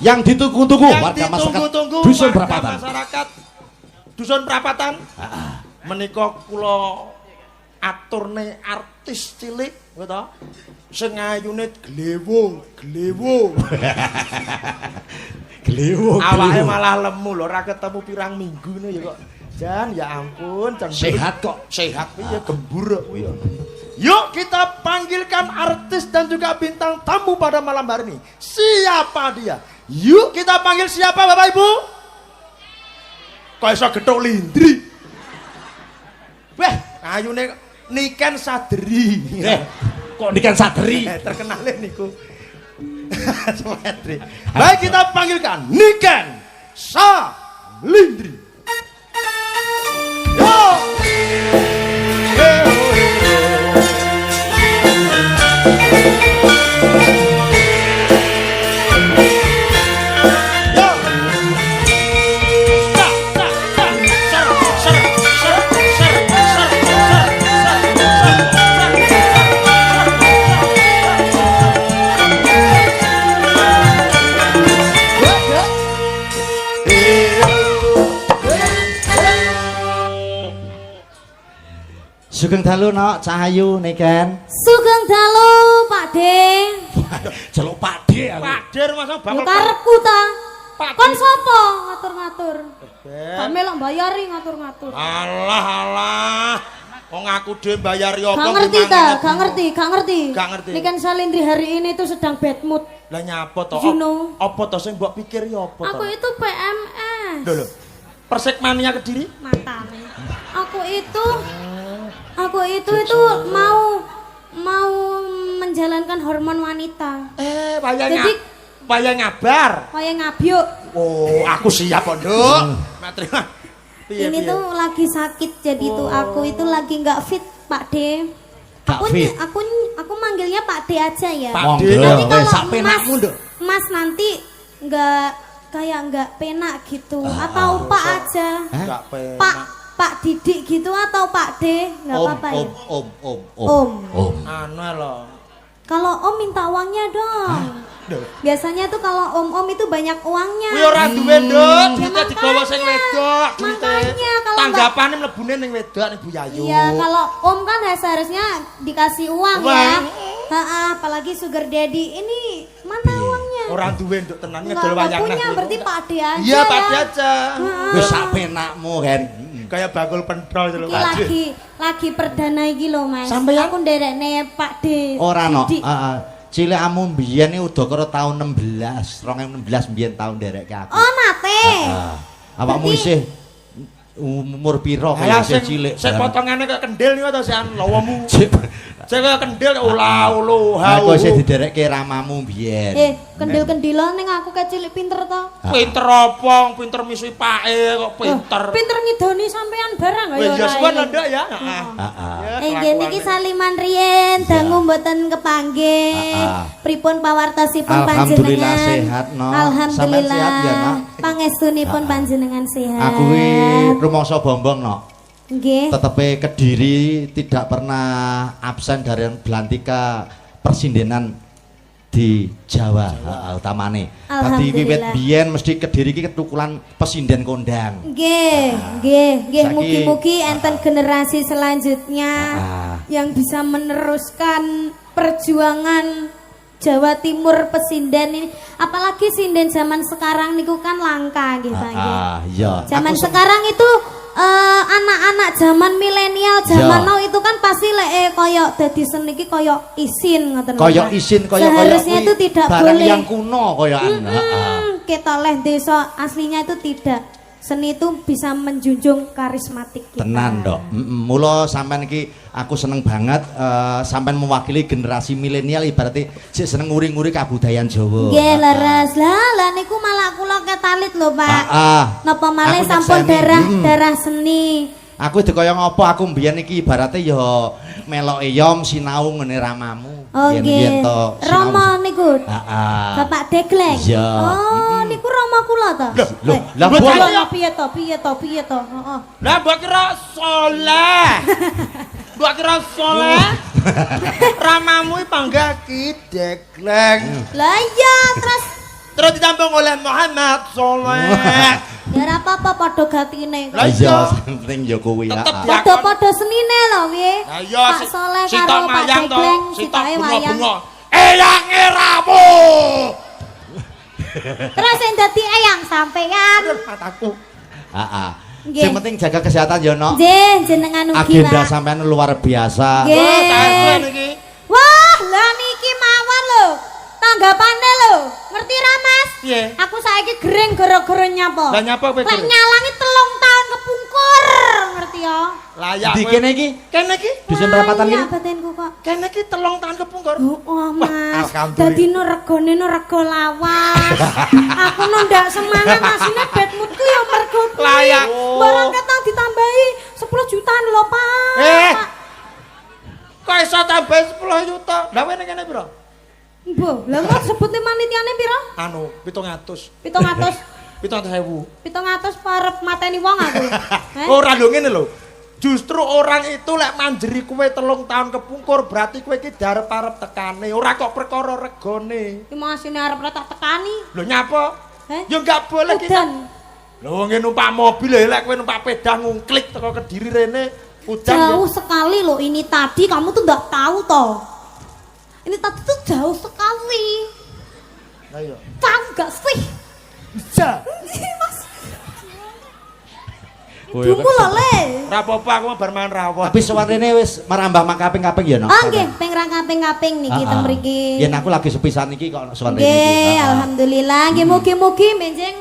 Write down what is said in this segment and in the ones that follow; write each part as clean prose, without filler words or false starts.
yang ditunggu-tunggu warga masyarakat dusun Prapatan. Masyarakat dusun Prapatan. Menika kula aturne artis cilik, ngono. Sing ayune glewo. Awake malah lemu lho, ora ketemu pirang minggu ngono ya kok. Jan, ya ampun, sehat kok. Sehat piye gembur kuwi ya. Yuk kita panggilkan artis dan juga bintang tamu pada malam hari ini. Siapa dia? Yuk kita panggil siapa Bapak Ibu? Kok iso gethuk lindri? Weh, ayune Niken Sadri. Kok Niken Sadri? Terkenal niku. Sadri. Baik kita panggilkan Niken Sadri. Yo! Sugeng dalu nok Cahayu Niken. Sugeng dalu Pakde. Celuk Pakde aku. Pakde masa bakal karepku ta. Kon sapa ngatur-ngatur? Kok melok mbayari ngatur-ngatur. Alah. Wong aku dhewe mbayari apa? Gak ngerti ta, gak ngerti. Gak ngerti. Niken Salindri hari ini tuh sedang bad mood. Lah nyapa to? You know. Apa to sing mbok pikir ya apa to? Aku itu PMS. Lho. Persekmania Kediri? Matane. Aku itu mau menjalankan hormon wanita. Wayang ngabar. Wayang ngabyuk. Oh, aku siap kok, Nduk. Terima. Ini tuh lagi sakit jadi tuh aku itu lagi nggak fit, Pak D. Aku manggilnya Pak D aja ya. Pak D. Nanti kalau Mas nanti nggak penak gitu atau Pak aja. Nggak penak. Pak Didik gitu atau Pak D nggak apa-apa ya. Om. Anu loh. Kalau Om minta uangnya dong. Biasanya tuh kalau om itu banyak uangnya. Kuwi ora duwe, Nduk. Duite digawa sing wedok. Makanya kalau tanggapane mlebune ning wedok ning Bu Yayu. Iya, kalau Om kan seharusnya dikasih uang ya. Apalagi sugar daddy ini mana uangnya? Orang duwe Nduk tenan ngedol wayang. Punya berarti Pak D aja. Iya, Pak D aja. Wis sak penakmu kan. Kayak bakul pentol itu lho. Lagi perdana iki lho, Mas. Sampeyan? Aku nderekne Pak D. Ora no. Cilikmu mbiyen iki udakara tahun 16, 2016 mbiyen tahun nderekke aku. Oh, nate. Awakmu isih umur piro kaya cilik. Sing potongane kaya kendil niku to sean lawamu. Sing kaya kendil ula-ulu. Aku isih diderekke ramamu mbiyen. Kendil-kendilan ning aku kecilik pinter to. Pinter apa? Pinter misui pake kok pinter. Pinter ngidoni sampean barang kaya ora. Ya suwan ndak ya. Inggih niki saliman riyen dangu mboten kepanggih. Pripun pawartosipun panjenengan? Alhamdulillah sehat, no. Alhamdulillah. Sehat ya, no. Pangestunipun panjenengan sehat. Aku kuwi rumangsa bombong, no. Nggih. Tetepe Kediri tidak pernah absen dari belantika persindenan di Jawa utamane. Dadi wiwit biyen mesti Kediri iki ketukulan pesinden kondang. Nggih. Mugi-mugi enten generasi selanjutnya yang bisa meneruskan perjuangan Jawa Timur pesinden ini, apalagi sinden zaman sekarang niku kan langka gitu iya. Zaman sekarang itu anak-anak zaman milenial zaman now itu kan pasti koyok dadi seni iki koyok isin ngoten. Koyok isin seharusnya itu tidak barang boleh. Yang kuno koyokan. Kita oleh desa aslinya itu tidak. Seni itu bisa menjunjung karismatik kita. Tenan dok. Mula sampean iki aku seneng banget sampean mewakili generasi milenial ibaratnya sik seneng nguri-nguri kabudayan Jawa. Nggih leres. Lah niku malah kula ketalit lho, Pak. Napa malih sampun darah seni. Aku dikaya ngopo aku mbiyen iki ibaratnya ya meloke yom sinau ngene ramamu. Oh nggih. Rama niku. Bapak Degleng. Oh niku rama kula to. Lah piye to? Heeh. Lah mbok kira saleh. Mbok kira saleh. Ramamu panggah Ki Degleng. Lah iya terus terus ditambung oleh Muhammad Soleh. Ya ora apa-apa padha gatine. Lah Iya, penting ya kuwi. Tetep ah. ya. Padha-padha senine lho piye. Lah iya Pak Soleh Sita karo Pak Mayang to, Degleng Sita sitae wayang. bunga-bunga. Eyang eramu. Terus yang dadi eyang sampean. Aduh, mataku. Heeh. Nggih. Sing penting jaga kesehatan ya, Nok. Nggih, jenengan ugi Agenda Pak. sampean luar biasa. Nggih. Wah, takon iki. Wah, lah niki mawon lho. Tanggapane lho. Ngerti ra, Mas? Piye? Aku saiki gering gara-gara nyapa. Lah nyapa kowe? Lek nyalangi 3 tahun kepungkur. Ngerti ya? Layak Di kowe. kene iki Kene iki. dusun perapatan Iya, iki. batinku kok. Kene iki 3 tahun kepungkur. Oh, Mas. alhamdulillah. Dadi no regane no rego lawas. Aku no ndak semangat asine bad moodku ya mergo kuwi. Layak. Barang ketang ditambahi 10 jutaan lho, Pak. Kok iso tambah 10 juta? Lah kowe ning kene piro? Mbah, lah kok sebutne manitiane piro? Anu, 700. 700. 700.000. 700 parep mateni wong aku. Ora lho ngene lho. Justru orang itu lek manjeri kowe 3 tahun kepungkur berarti kowe iki darep-arep tekane, ora kok perkara regane. Iki masine arep ra tak tekani. Lho nyapa? Heh? Ya enggak boleh kita. Udan. Lho ngene numpak mobil lek kowe numpak pedang ngungklik teko Kediri rene udan. Jauh sekali loh ini tadi, kamu tuh nggak tahu toh. Ini tadi tuh jauh sekali. Ayo. Tahu nggak sih? Bisa. Mas. Oh, iya, Ibumu loh le. Ora apa-apa aku mau bar mangan rawon. Tapi sowan rene wis merambah makaping-kaping ya, Nok. Oh nggih, ping ra kaping-kaping niki teng mriki. Yen aku lagi sepisan iki kok sowan rene Nggih, iki. alhamdulillah. Nggih mugi-mugi benjing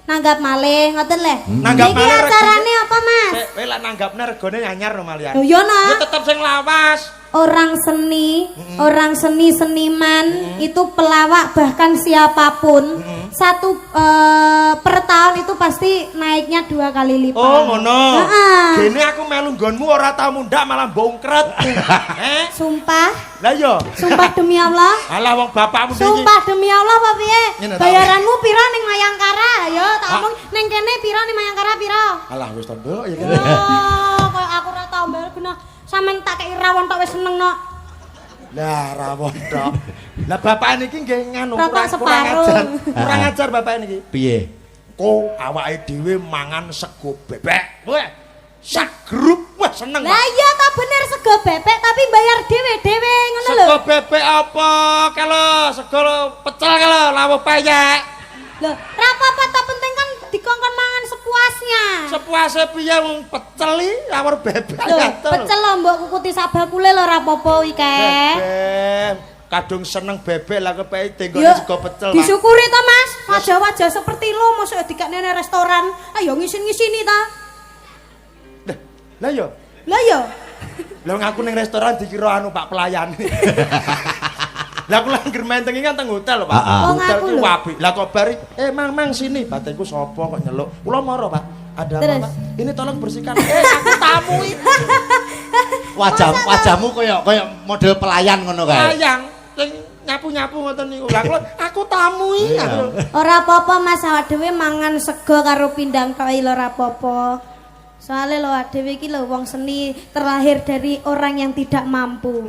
nanggap malih ngoten le. Nanggap Niki malih acarane apa, Mas? Kowe lek nanggapne regane anyar no malian. Lho yo nah. Ya tetep sing lawas. Orang seni, orang seniman itu pelawak bahkan siapapun satu per tahun itu pasti naiknya 2 kali lipat. Oh ngono. Heeh. Gene aku melu nggonmu ora tau mundak malah bongkret. Sumpah, Lah yo. sumpah demi Allah. Alah wong bapakmu iki. Sumpah demi Allah Pak piye? Ngene ta, Bayaranmu pira ning Mayangkara? Ayo tak omong ning kene pira ning Mayangkara pira? Alah wis tondo ya Yo, kok aku ora tau bayar guna. Sampeyan tak kei rawon tok wis seneng nok. Lah rawon tok. Lah bapak niki nggih nganu Rotok kurang separuh. ajar. Kurang ajar bapak niki. Piye? Kok awake dhewe mangan sego bebek. Wah. Sak grup wah seneng. Lah iya ta bener sego bebek tapi bayar dhewe-dhewe ngono lho. Sego bebek apa? Kalau sego pecel kalau lawuh payek. Loh, ra apa-apa ta penting kan dikongkon mangan sepuasnya. Sepuase piye wong pecel iki lawur bebek Loh, ya to. pecel lho mbok kukuti sak bakule lho ra apa-apa iki kae. Bebek. Kadung seneng bebek lah kepeke tenggone Yo, sego pecel. Pak. disyukuri to Mas, wajah-wajah seperti lo mosok dikakne nang restoran. Ayo ngisin-ngisini ta. Lah yo. Lah yo. Lah ngaku ning restoran dikira anu Pak pelayan. Lah kula anggere mentengi kan teng hotel lho Pak. Oh, Hotel ngaku ki lho. wapi. Lah kok bari, mang sini. Bateku sapa kok nyeluk. Kula moro Pak. Ada apa Terus? Pak? Ini tolong bersihkan. Aku tamu iki. Wajahmu kaya model pelayan ngono kae. Sayang, sing nyapu-nyapu ngoten niku. Lah kula aku tamu iki. Iya. Ora apa-apa Mas, awak dhewe mangan sego karo pindang tok lho ora apa-apa. Soale lho awak dhewe iki lho wong seni terlahir dari orang yang tidak mampu.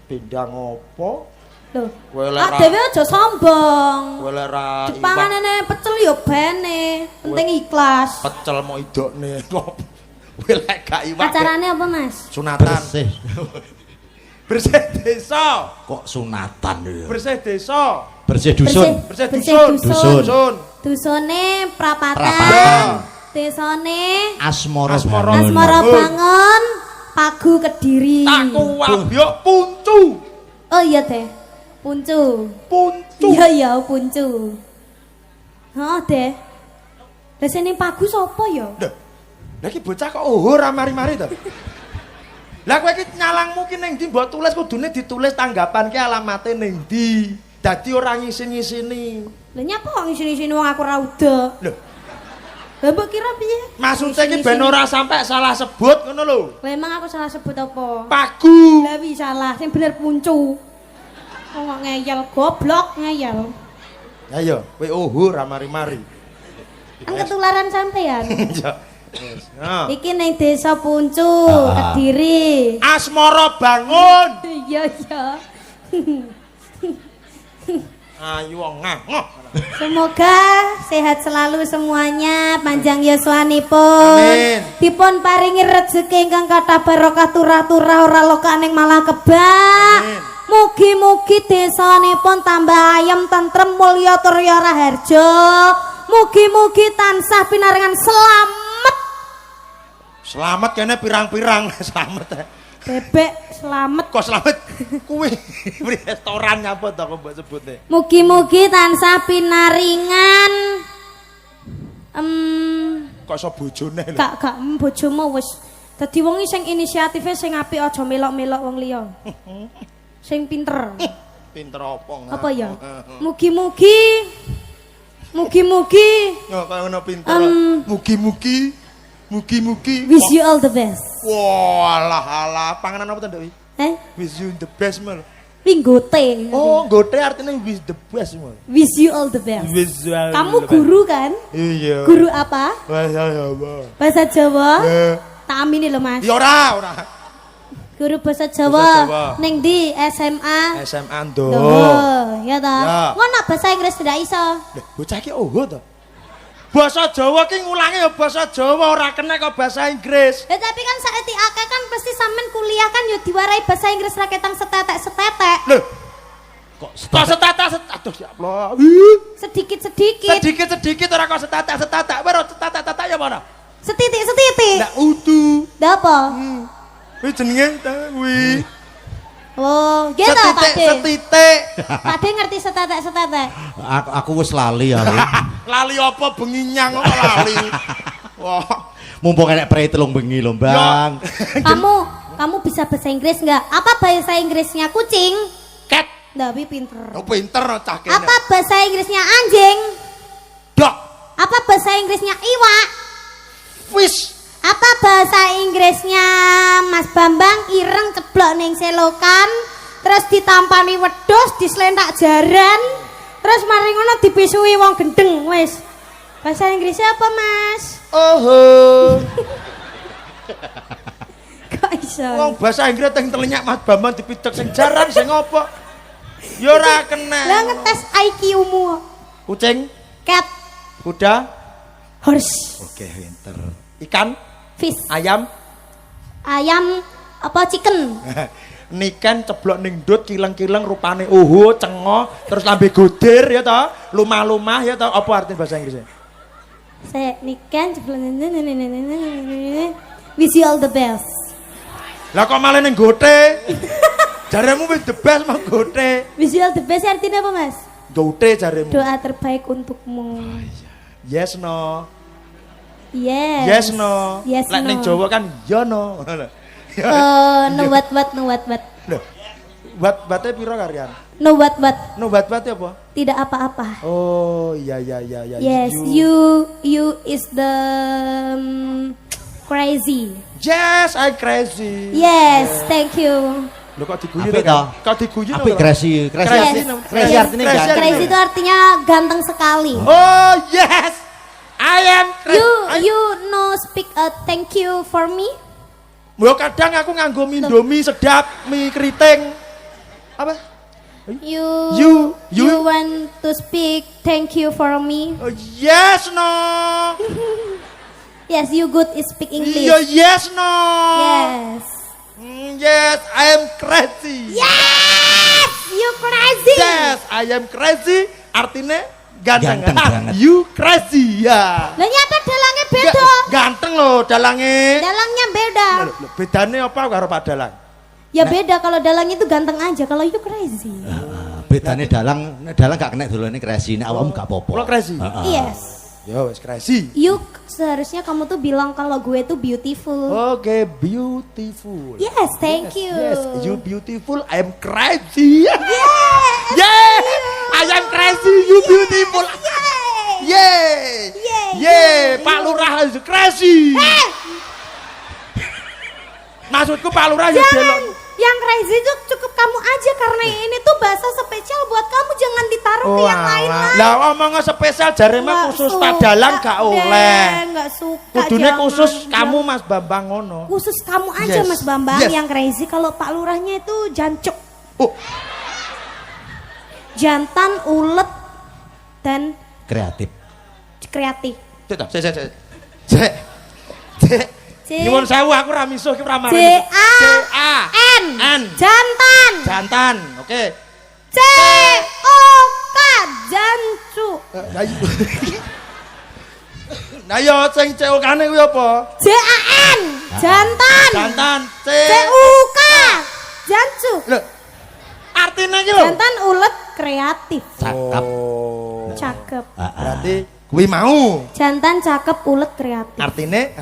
Pindang opo? Loh, Kowe lek awak ra- dhewe aja sombong. Kowe lek ra Panganane pecel yo bene, penting ikhlas. pecel mau idokne. Kowe lek gak iwak. Acarane apa Mas? Sunatan. Bersih. Bersih desa. Kok sunatan ya? Bersih desa. Bersih dusun. Bersih Bersih dusun. Dusun. Dusone prapatan. Prapatan. Desone Asmara Asmara. bangun. Asmara Bangun, Pagu Kediri. Tak kuwab yo puncu. Oh iya teh, puncu. Puncu. Iya iya puncu. Oh deh. Lah sini Pagu sapa ya? Lah iki bocah kok ora mari-mari to. Lah kowe iki nyalangmu ki ning ndi mbok tulis kudune ditulis tanggapan ki alamate ning ndi. Dadi ora ngisin-ngisini. Lah nyapa kok ngisi-ngisini wong aku ora udah. Lho, Lah mbok kira piye? maksudnya ki ben ora sampai salah sebut ngono lho. Lah emang aku salah sebut apa? Pagu. Lah wi salah, sing bener puncu. Kok ngeyel goblok ngeyel. Ayo, kowe ora mari-mari. Kan ketularan sampean. Ya. Wis. Nah. Iki ning desa Puncu, Kediri. Asmara Bangun. Iya iya. Ayu ngah. Semoga sehat selalu semuanya, panjang yuswanipun. Amin. Dipun paringi rezeki ingkang kathah barokah turah-turah ora loka ning malah kebak. Amin. Mugi-mugi desanipun tambah ayem tentrem mulya turya raharja. Mugi-mugi tansah pinaringan selamat. Selamat kene pirang-pirang selamat. Bebek selamat. Kok selamat kuwi restoran apa to kok mbok sebute. Mugi-mugi tansah pinaringan Kok iso bojone lho. gak bojomu wis dadi wong sing inisiatifnya sing apik aja melok-melok wong liya. Sing pinter. Pinter apa ngah. Apa ya? Mugi-mugi Ya kaya ngono pinter. Mugi-mugi. wish you all the best. Wah, alah panganan apa to, Nduk? Wish you the best mal. Winggote. Oh, gote artinya wish the best mal. Wish you all the best. Wish you all Kamu the best. guru kan? Iya. Guru apa? Bahasa Jawa. Bahasa Jawa? Eh. Tak amini lho Mas. Ya ora. Guru bahasa Bahasa Jawa. Jawa. Ning di SMA. SMA ndo. Ya ta. Ya. Ngono bahasa Inggris tidak iso. Lho, bocah iki oho to. Bahasa Jawa ki ngulangi ya bahasa Jawa ora kena kok bahasa Inggris. Ya tapi kan saiki akeh kan pasti sampean kuliah kan yo diwarai bahasa Inggris ra ketang setetek-setetek. Lho, Kok kok setata aduh ya Allah. Sedikit-sedikit. Sedikit-sedikit ora kok setata. Baru setata ya mana? Setitik-setitik. Lah udu. Lah apa? Kuwi jenenge ta kuwi. Oh, gitu Pak De. Setitik. Pak De ngerti setetek-setetek. Aku wis lali ya. Lali apa benginyang kok lali. Wah. Mumpung enek prei telung bengi lho, Bang. Kamu bisa bahasa Inggris nggak? Apa bahasa Inggrisnya kucing? Cat. Tapi pinter. Oh pinter cah kene. Apa bahasa Inggrisnya anjing? Dok. Apa bahasa Inggrisnya iwak? Fish. Apa bahasa Inggrisnya Mas Bambang ireng ceblok ning selokan, terus ditampani wedhus, dislentak jaran, terus mari ngono dipisui wong gendeng wis. Bahasa Inggrisnya apa, Mas? Oh. Kok iso? Wong bahasa Inggris teng telenyak Mas Bambang dipidhek sing jaran sing apa? Ya ora kena. Lah ngetes IQ-mu. Kucing, Cat, kuda, horse, oke pinter. Ikan, fish, ayam, apa chicken? niken ceblok ning ndut kileng-kileng rupane cengo, terus lambe godir ya toh, lumah-lumah ya toh, apa artinya bahasa Inggrisnya? Saya niken wish you all the best. Lah kok malah ning gote? Jaremu wis the best mah gote. Wish you all the best artinya apa, Mas? Gote jaremu. Doa terbaik untukmu. Yes no. Yes. Yes no. Yes Lek no. ning Jawa kan ya no. No what. Loh. Bate piro karyan? No what. No bate apa? Tidak apa-apa. Oh, iya. Yes, you is the crazy. Yes, I crazy. Yes, thank you. Loh kok diguyu Apik to? toh? Kok diguyu Apik crazy. Crazy. Crazy artinya Crazy. ganteng. Crazy itu artinya ganteng sekali. Oh, yes. I am crazy. You no speak a thank you for me. Lho kadang aku nganggo mie Indomie sedap, mie keriting. Apa? You You? want to speak thank you for me. Oh, yes no. Yes, you good is speak English. Yes no. Yes. Yes, I am crazy. Yes, you crazy. Yes, I am crazy. Artinya ganteng. Ganteng banget. You crazy ya. Lah nyata dalangnya beda. Ganteng loh dalange. Dalangnya beda. Loh, bedane apa karo Pak Dalang? Ya beda, kalau dalangnya itu ganteng aja, kalau itu crazy. Bedane dalang gak kena dolane crazy, nek awakmu gak apa-apa. Lo crazy? Yes. Yo, wes crazy. You seharusnya kamu tuh bilang kalau gue tuh beautiful. Oke, beautiful. Yes, thank you. Yes, you beautiful. I am crazy. Yes. Yeah, I am crazy. You beautiful. Yay. Yeah. Yay. Yeah, Pak Lurah is crazy. Maksudku Pak Lurah ya Jangan, delok. yang crazy itu cukup kamu aja karena ini tuh bahasa spesial buat kamu, jangan ditaruh ke yang lain-lain. Lah omongnya spesial jare mah Nggak khusus suka Pak Dalang gak oleh. Nggak suka. Kudune jangan. khusus kamu Mas Bambang ngono. Khusus kamu aja Yes. Mas Bambang Yes. yang crazy, kalau Pak Lurahnya itu jancuk. Oh. jantan, ulet dan Kreatif. kreatif. Cek. Nyuwun sewu aku ra misuh ki ora marani. J-A-N. Jantan. Jantan. Oke. C-O-K. Jancu. Nah yo sing COK-ne kuwi apa? J-A-N. Jantan. Jantan. C-U-K. Jancu. Lho. Artine iki lho. Jantan, ulet, kreatif. Cakep. Cakep. Berarti kuwi mau. Jantan, cakep, ulet, kreatif. Artine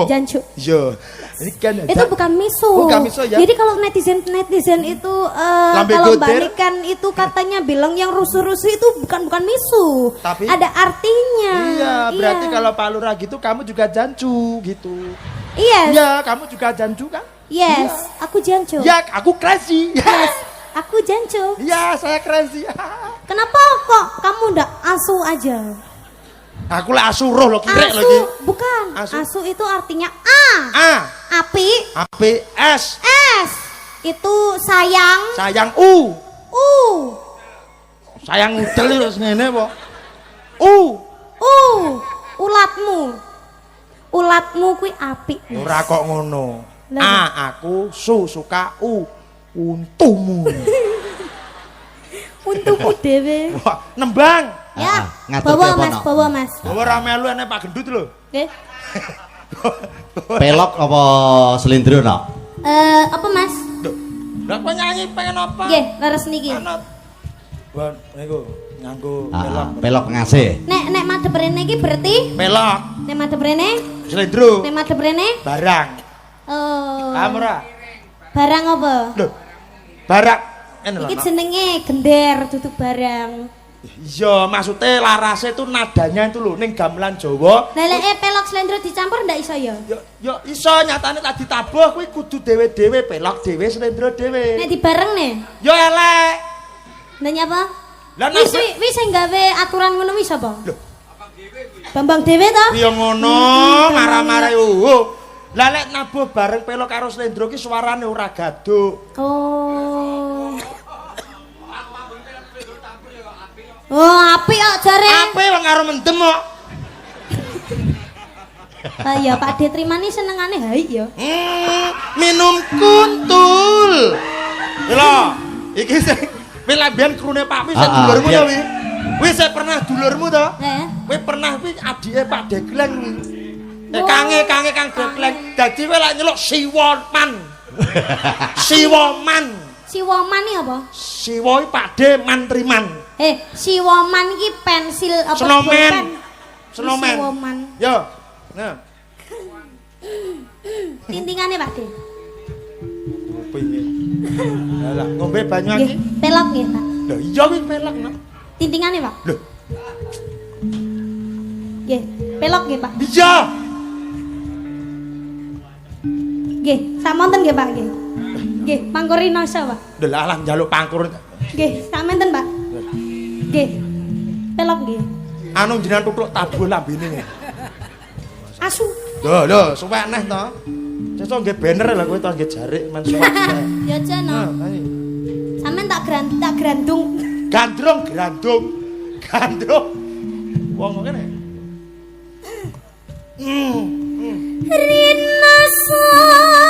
Jancu. Iya. Ini kan Itu bukan misu. Bukan misu ya. Jadi kalau netizen itu Lambe kalau goder. balikan itu katanya bilang yang rusuh-rusuh itu bukan misu. Tapi ada artinya. Iya, berarti kalau Pak Lurah gitu kamu juga jancu gitu. Yes. Iya, kamu juga jancu kan? Yes, aku jancu. Ya, aku crazy. Yes, aku jancu. Iya, saya crazy. Kenapa kok kamu ndak asu aja? Aku lah asuruh lo kirek Asu, lagi. bukan. Asu. Asu itu artinya A. Api. Api, S. S. Itu sayang. Sayang U. U. Sayang udel terus ngene apa? Ulatmu. Ulatmu kuwi api. Ora kok ngono. Lah. Aku suka untumu. Untukku dhewe. Wah, nembang. Ya, ngatur bawa telepon, mas, no. bawa mas. Bawa ramelu enek Pak Gendut lho. Nggih. Pelok apa selindro no? Apa mas? Duh, lah kok nyanyi pengen apa? Nggih, leres niki. Ana. Wah, niku nganggo pelok. Pelok ngasih. Nek madhep rene iki berarti Pelok, nek madhep rene, slendro, nek madhep rene barang. Paham ora? barang apa? Loh. Barang ngene lho. Iki jenenge gender duduk barang. Iya, maksudnya larase itu nadanya itu lho ning gamelan Jawa. Leleke pelok slendro dicampur ndak iso ya? Yo iso nyatane tak ditabuh kuwi kudu dhewe-dhewe pelok dhewe slendro dhewe. Nek dibarengne, Yo elek. ndak nyapa? Lah Wis sing gawe aturan ngono wis apa? Lho. Bambang dhewe to? Yo ngono, marah-marah yo. Lah lek nabuh bareng pelok karo slendro ki suarane ora gaduk. Oh, apik kok jare. Ape wong karo mendem kok. Ah ya Pak De Trimani senengane haik ya. Minum kuntul. Lho, iki sing kowe lambian krune Pak Wi sing dulurmu to wi. Wis pernah dulurmu to? Heeh. Kowe pernah kuwi adike Pak Degleng kuwi. Kange Kang Degleng. Dadi kowe lak nyeluk Siwoman. Siwoman. Siwoman iki apa? Siwo iki Pakde Mantriman. Siwoman iki pensil apa? Snowman. Snowman. Siwoman. Yo. Nah. Tintingane Pak De. Opo iki? Lah ngombe banyu iki. Pelok nggih, Pak. Lho iya kuwi pelek nak. Tintingane, Pak. Lho. Nggih, pelok nggih, Pak. Iya. Nggih, samonten nggih, Pak nggih. Nggih, pangkurina sa, Pak. Lho lah njaluk pangkur. Nggih, samenten, Pak. Nggih. Pelok nggih. Anu jenengan tutuk tabuh lambene. Asu. Lho, suwek neh to. Sesuk nggih banner lho kowe to nggih jarik men suwek. Ya jana. Sampeyan tak grandung. Gandrung. Wong ngene. Rina saya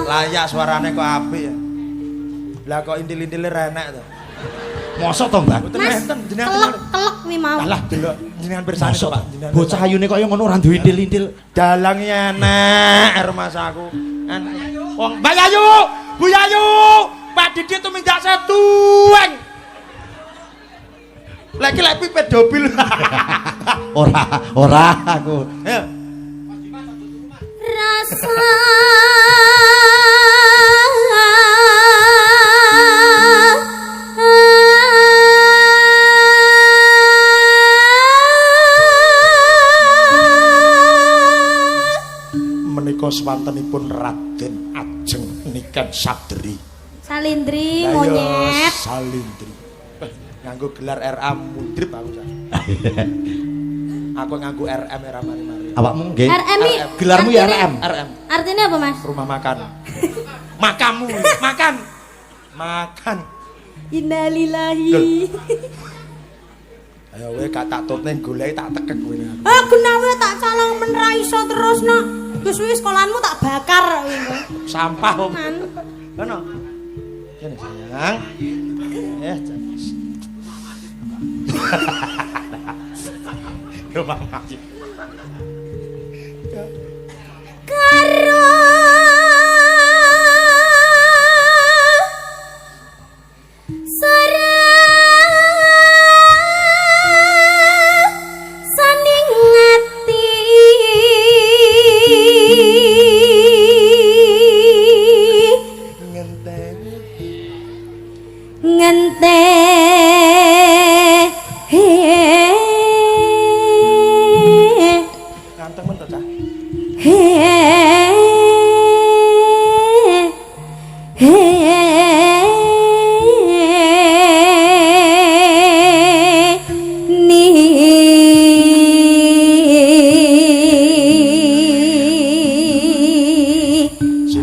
layak suarane kok apik ya. Lah kok intil-intile renek to. Mosok to, Mbak? Mboten Mas, enten jenengan. kelek wi mau. Alah delok jenengan pirsani Mosok, Pak jenengan. bocah ayune kok ngono ora duwe intil-intil. Dalange enek rumah aku. Enek. Wong Mbak Yayu, Bu Yayu, Pak Didi tumindak setueng. Lagi pedofil. Ora aku. Ayo. Rasa menika swantenipun Raden Ajeng Niken Sabdri. Salindri Ayo, monyet. Salindri. Nganggo gelar RA Mundrip aku. Aku nganggo RM era mari-mari. Awakmu nggih. RM -i, Gelarmu ya RM. RM. Artinya apa, Mas? Rumah makan. Makamu, makan. Makan. Innalillahi. Ayo we gak tak tutne golek tak tekek kowe. Ah, genawe tak calang men ra iso terus no. Wis wis sekolahanmu tak bakar kowe. Sampah om. Man. Ono. Kene sayang. Rumah makan. Karo saning ati ngente Ganteng men to, Cah.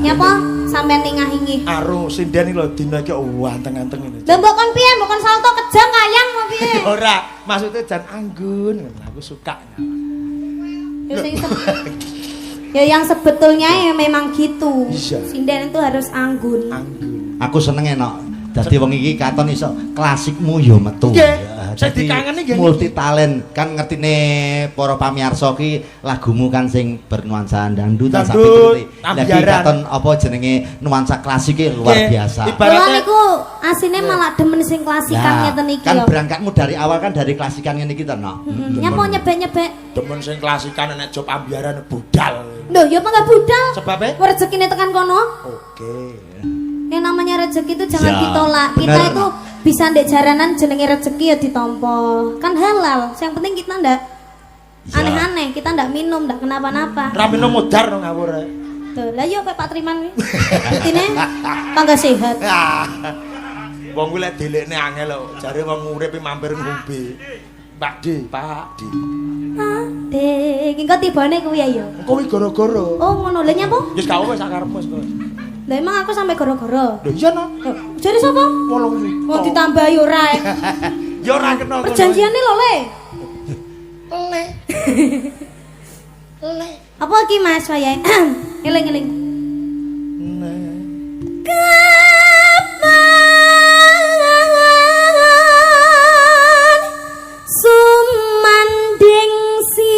Nyapa sampean ningah-ingih. Aru sinden iki lho dina iki anteng-anteng ngene. Lah mbok kon piye? Mbok kon salto kejang kayang apa piye? Ora, maksudnya jan anggun. Aku suka. Ya, ya yang sebetulnya ya memang gitu. Iya. Sinden itu harus anggun. Anggun. Aku seneng enak. Dadi wong iki katon iso klasikmu yo metu. Nggih. Saya Dadi dikangeni nggih. multi talent kan ngertine para pamirsa ki lagumu kan sing bernuansa dangdut Dangdut, sapi lagi ambiaran. katon apa jenenge nuansa klasik ki luar Nggih. biasa. Kula Ibaratnya niku asine malah demen sing klasikan ngeten iki kan yo. berangkatmu dari awal kan dari klasikan ngene iki to, no. Nyapa nyebek-nyebek. demen sing klasikan nek job ambiaran budal. Lho, ya mangga budal. Sebabnya? Rezekine tekan kono. Oke. Yang namanya rezeki itu jangan Ya, ditolak. Kita bener. itu bisa ndek jaranan jenenge rezeki ya ditompo. Kan halal. Yang penting kita ndak Ya. aneh-aneh, kita ndak minum, ndak kenapa-napa. Ra minum mudar nang ngawur. Tuh, lah yo Pak Triman kuwi. Intine tangga sehat. Wong kuwi lek dilekne angel lho, jare wong urip mampir ngombe. Pak Di, Pak Di. Dek, engko tibane kuwi ya yo. Kowe gara-gara. Oh, ngono. Lah nyapa? Wis gak wis sakarepmu wis. Lah emang aku sampe gara-gara. Lho iya no. Jadi sapa? 8 Mau ditambah yo ora. Ya ora kena. Perjanjiane lho, Le. Le. Le. Apa iki Mas wayahe? Eling-eling. Kapan sumanding si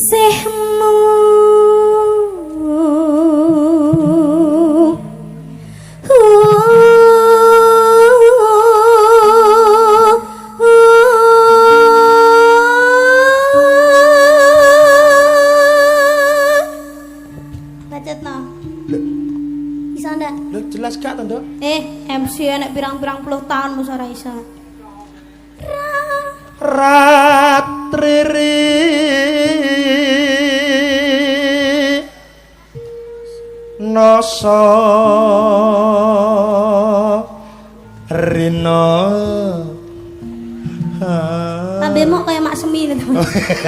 sehmu Bacetno. Bisa ndak? Lho jelas gak to, Nduk? MC enek pirang-pirang puluh tahun mesti ora iso. Ratriri noso rino Tambahmu kayak mak semi gitu.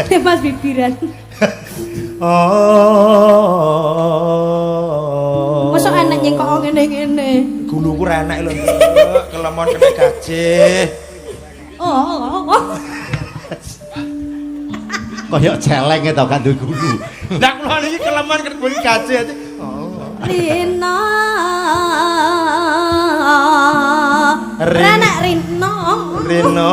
Lepas bibiran. Mosok enak nyengkok ngene-ngene. Guluku ra enak lho, Nduk. Kelemon kena gajih. Oh. Kayak celeng to kan duwe gulu. Lah kula niki kelemon kena gajih. Rino. Rin- Renak Rino. Rino.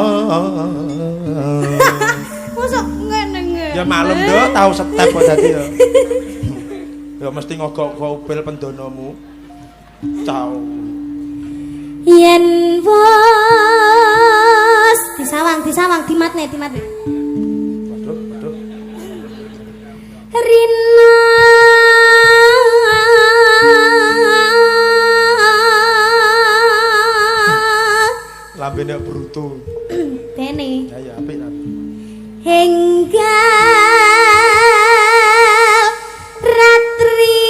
Mosok ngene-ngene. Ya maklum Nduk, tau step kok dadi ya. Ya mesti ngogok upil pendonomu. Cau. Yen wis disawang dimatne. Waduh. Rina Lambene brutu. Dene Ya apik ta. Henggal ratri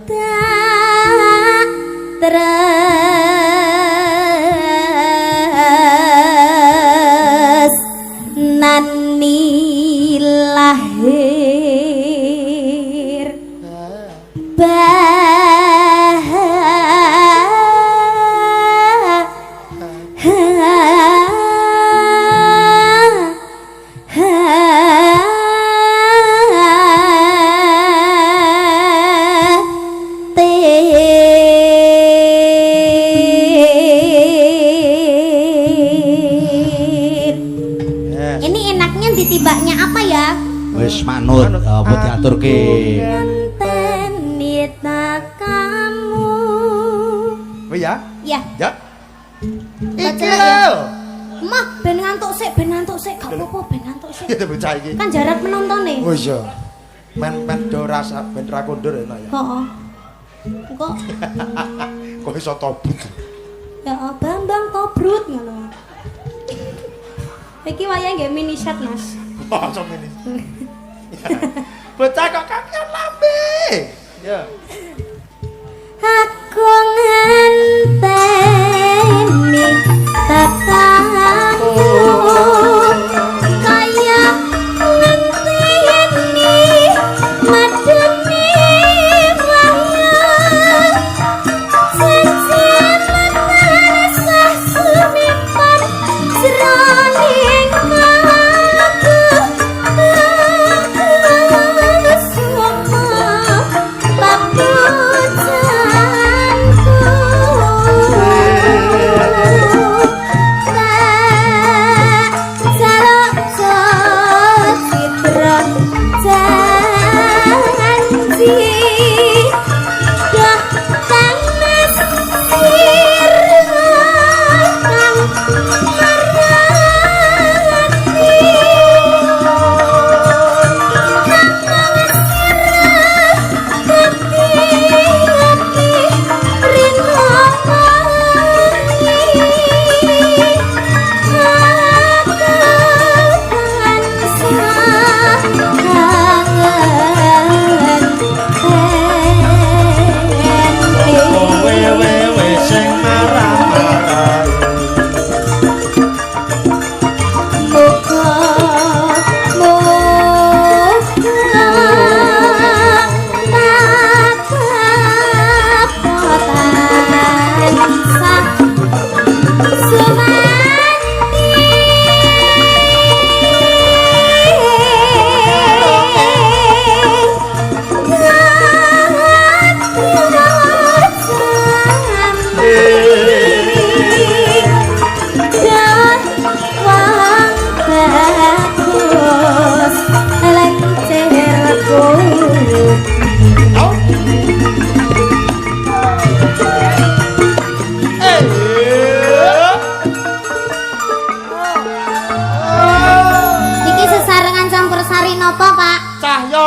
tak tres nani lahir ini enaknya ditibaknya apa ya? Wis manut apa diaturke. Ngenteni kamu. Oh ya? Ya. Ya. Iki Baca lho. Mah ben ngantuk sik, gak apa-apa ben ngantuk sik. Ya bocah iki. Kan jarak penontonnya. Oh iya. Men do rasa ben ra kondur enak ya. Heeh. Kok Kok iso tobut. ya Bambang Tobrut ngono. Iki wayah nggih mini shot, Mas. Masa ini. Bocah kok kakean lambe. Ya. Aku ngenteni tatamu kaya ngenteni madeni wayang sejenak resah sumipan jroning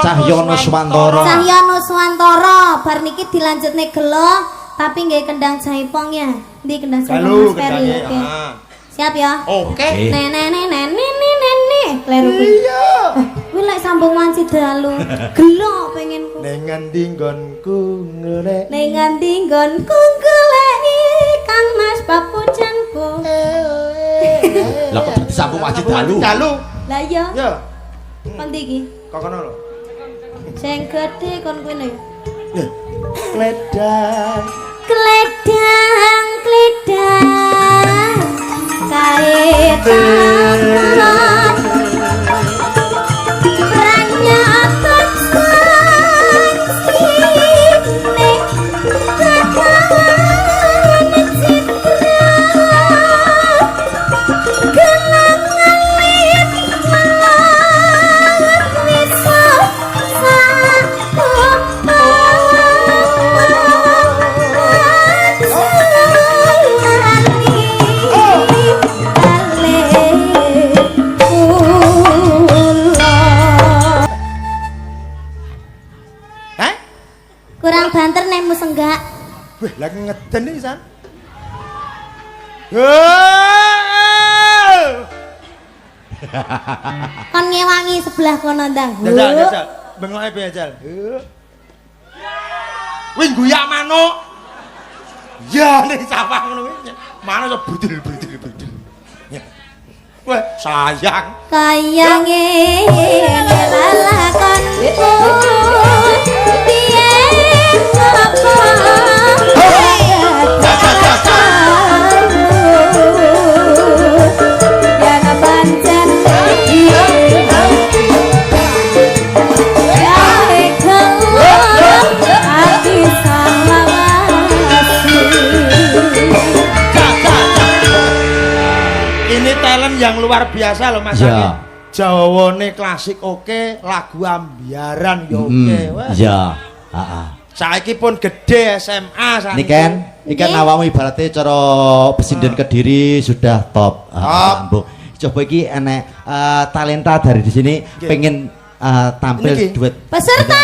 Cahyono Swantara. Cahyono Swantara. Bar niki dilanjutne gelo tapi nggih kendang jaipong ya. Ndi kendang jaipong Mas Ferry. Oke. Siap ya? Oke. Kleru kuwi. Iya. Kuwi lek sambung wanci dalu. Gelo pengenku. Ning ngendi nggonku golek. Ning ngendi nggonku goleki Kang Mas papucanku. Lah kok dadi sambung wajib dalu. Dalu. Lah iya. Ya. Kon ndi iki? Kok kono lho. Sing gedhe kon kuwi lho. Kledang. Kledang, kledang. Kaetan. Pranyakan sanci ning katahan citra. Kenangan lit malah bisa kurang banter nek mus enggak. Wih, lagi ngeden iki, San. Kon ngewangi sebelah kono ndang. Jajal, jajal. Bengoke piye, Jal? Wih guyak manuk. Ya nih sapa ngono kuwi. Manuk iso brudil. Wah, sayang. Kayange lalakan piye apa yang pancen ini talent yang luar biasa loh Mas Angin. Jawane klasik oke, lagu ambiaran ya oke. Iya, heeh. Saiki pun gede SMA saiki. Ikan awakmu ibaratnya cara pesinden Kediri sudah top. Mbok. Coba iki enek talenta dari di sini pengen tampil duet peserta